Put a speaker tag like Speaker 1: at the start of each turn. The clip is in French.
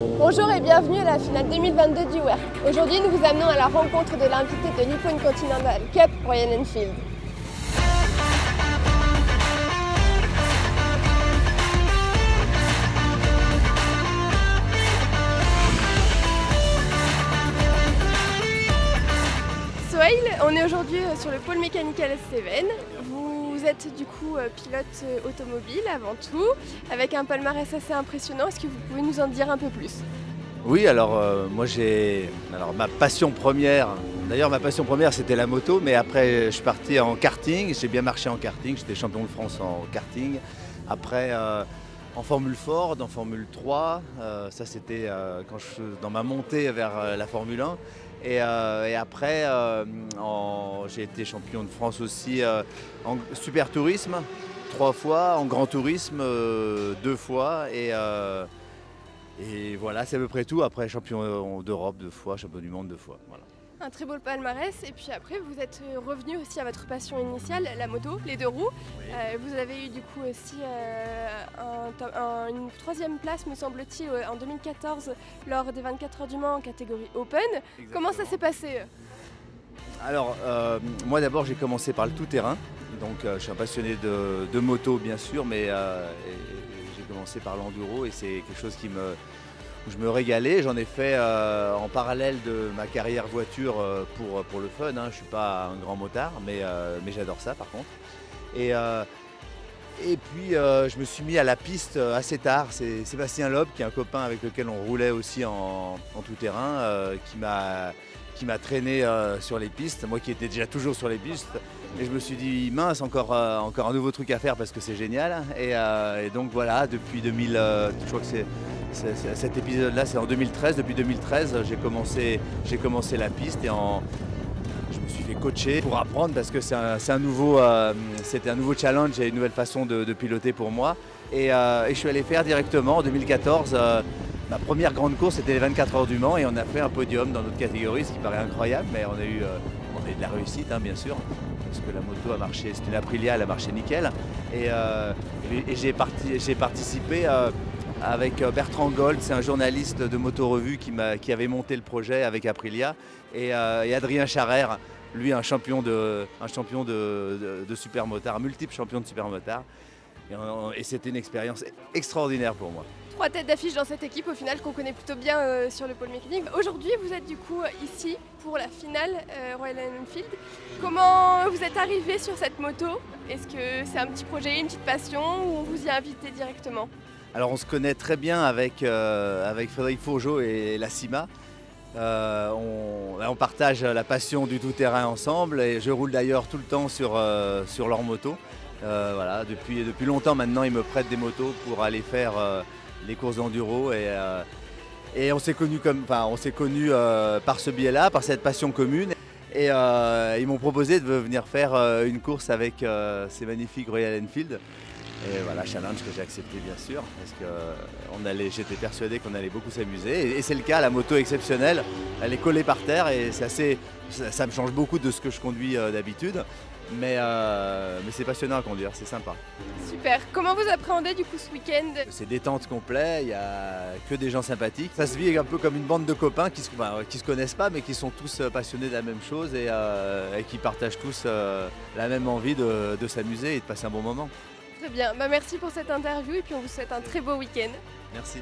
Speaker 1: Bonjour et bienvenue à la finale 2022 du WER. Aujourd'hui, nous vous amenons à la rencontre de l'invité de Nippon Continental Cup Royal Enfield. Sohail, on est aujourd'hui sur le pôle mécanique à Cévennes. Vous êtes du coup pilote automobile avant tout, avec un palmarès assez impressionnant. Est-ce que vous pouvez nous en dire un peu plus?
Speaker 2: Oui, alors moi j'ai ma passion première. D'ailleurs ma passion première c'était la moto, mais après je suis parti en karting. J'ai bien marché en karting. J'étais champion de France en karting. Après en Formule Ford, en Formule 3. Ça c'était dans ma montée vers la Formule 1. Et après, j'ai été champion de France aussi en super tourisme 3 fois, en grand tourisme 2 fois. Et voilà, c'est à peu près tout. Après, champion d'Europe 2 fois, champion du monde 2 fois. Voilà.
Speaker 1: Un très beau palmarès. Et puis après, vous êtes revenu aussi à votre passion initiale, la moto, les 2 roues. Oui. Vous avez eu du coup aussi une 3e place, me semble-t-il, en 2014 lors des 24 heures du Mans en catégorie Open. Exactement. Comment ça s'est passé?
Speaker 2: Alors, moi d'abord, j'ai commencé par le tout-terrain. Donc, je suis un passionné de moto, bien sûr, mais j'ai commencé par l'enduro et c'est quelque chose où je me régalais. J'en ai fait en parallèle de ma carrière voiture pour le fun. Hein. Je ne suis pas un grand motard, mais j'adore ça par contre. Et puis je me suis mis à la piste assez tard. C'est Sébastien Loeb, qui est un copain avec lequel on roulait aussi en tout-terrain, qui m'a traîné sur les pistes, moi qui étais déjà toujours sur les pistes. Et je me suis dit, mince, encore un nouveau truc à faire parce que c'est génial. Et donc voilà, depuis 2000, je crois que cet épisode-là, c'est en 2013. Depuis 2013, j'ai commencé la piste et je me suis fait coacher pour apprendre parce que c'était un nouveau challenge et une nouvelle façon de piloter pour moi. Et je suis allé faire directement en 2014. Ma première grande course, c'était les 24 heures du Mans et on a fait un podium dans notre catégorie, ce qui paraît incroyable, mais on a eu de la réussite, hein, bien sûr, parce que la moto a marché, c'était une Aprilia, elle a marché nickel. Et j'ai participé avec Bertrand Gold, c'est un journaliste de Moto Revue qui avait monté le projet avec Aprilia, et Adrien Charrère, lui un champion de supermotard, un multiple champion de supermotard. Et c'était une expérience extraordinaire pour moi.
Speaker 1: 3 têtes d'affiche dans cette équipe au final qu'on connaît plutôt bien sur le pôle mécanique. Aujourd'hui vous êtes du coup ici pour la finale Royal Enfield. Comment vous êtes arrivé sur cette moto? Est-ce que c'est un petit projet, une petite passion ou on vous y a invité directement?
Speaker 2: Alors on se connaît très bien avec Frédéric Fourgeot et la CIMA. On partage la passion du tout-terrain ensemble et je roule d'ailleurs tout le temps sur leur moto. Voilà, depuis longtemps maintenant ils me prêtent des motos pour aller faire les courses d'enduro et on s'est connus par ce biais-là, par cette passion commune. Et ils m'ont proposé de venir faire une course avec ces magnifiques Royal Enfield. Et voilà, challenge que j'ai accepté bien sûr, parce que j'étais persuadé qu'on allait beaucoup s'amuser. Et c'est le cas, la moto est exceptionnelle, elle est collée par terre et ça me change beaucoup de ce que je conduis d'habitude. Mais c'est passionnant à conduire, c'est sympa.
Speaker 1: Super. Comment vous appréhendez du coup ce week-end?
Speaker 2: C'est détente complet, il n'y a que des gens sympathiques. Ça se vit un peu comme une bande de copains qui se connaissent pas, mais qui sont tous passionnés de la même chose et qui partagent tous la même envie de s'amuser et de passer un bon moment.
Speaker 1: Très bien. Merci pour cette interview et puis on vous souhaite un très beau week-end.
Speaker 2: Merci.